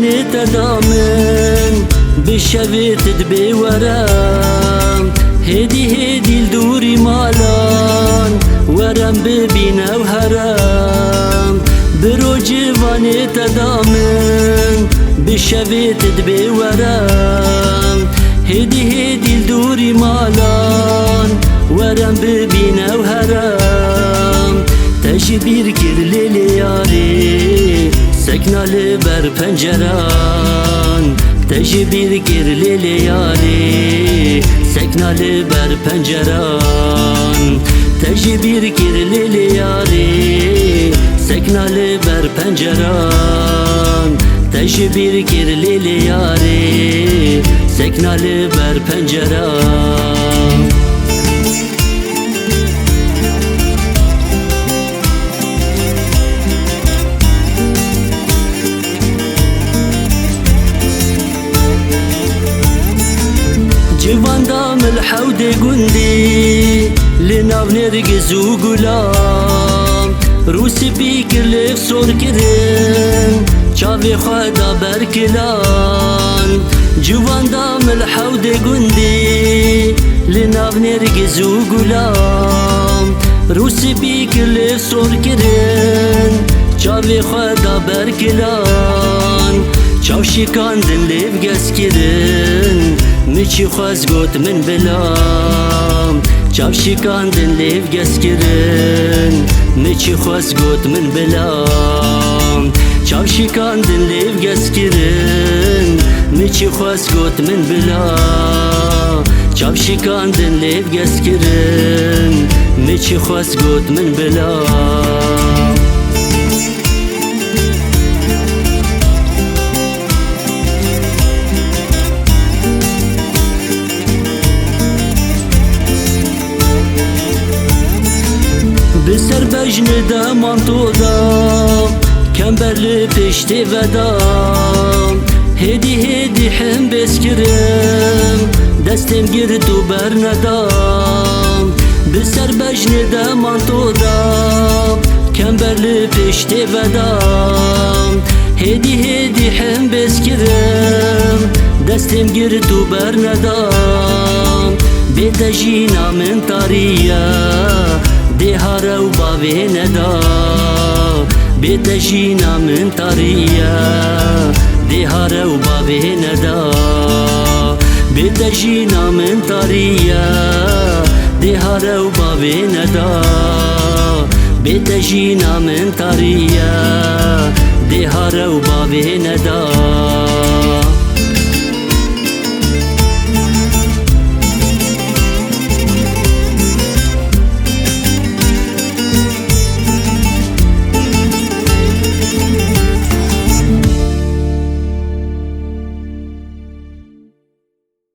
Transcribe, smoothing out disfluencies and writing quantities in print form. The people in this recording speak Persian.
جوانی تدامن بشویت دبی ورم هدی هدی دوری مالان ورم ببینه و هرم برو جوانی تدامن بشویت دبی ورم هدی هدی دوری مالان ورم ببینه و هرم تشبیر کر لیلی یاری سکنا لبر پنجران تشبیر کر لیلی یاری سکنا لبر پنجران تشبیر کر لیلی یاری سکنا لبر پنجران تشبیر کر لیلی یاری سکنا لبر پنجران جوان دام الحود قندي لناو نرقز وقلام روسي بيكر لف صور كرن شافي خدا بركلان جوان دام الحود قندي لناو نرقز وقلام روسي بيكر لف صور كرن شافي خدا بركلان چاوشی کاندن لیو گس کرن میچی خواست گوت من بلام چاوشی کاندن لیو گس کرن میچی خواست گوت من بلام چاوشی کاندن لیو گس کرن میچی خواست گوت من بلام چاوشی کاندن لیو گس کرن میچی خواست گوت من بلام بسر بجن دمان تو دام کمبرلی پشتی ودام هدی هدی هم بسکرم دستم گرد و بر ندام بسر بجن دمان تو دام کمبرلی پشتی ودام هدی هدی هم بسکرم دستم گرد و بر ندام بیت جینا من تاریه دهارا و باوی ندا بیت جینا من تاریه دهارا و باوی ندا بیت جینا من تاریه دهارا و باوی ندا بیت جینا من تاریه دهارا و باوی ندا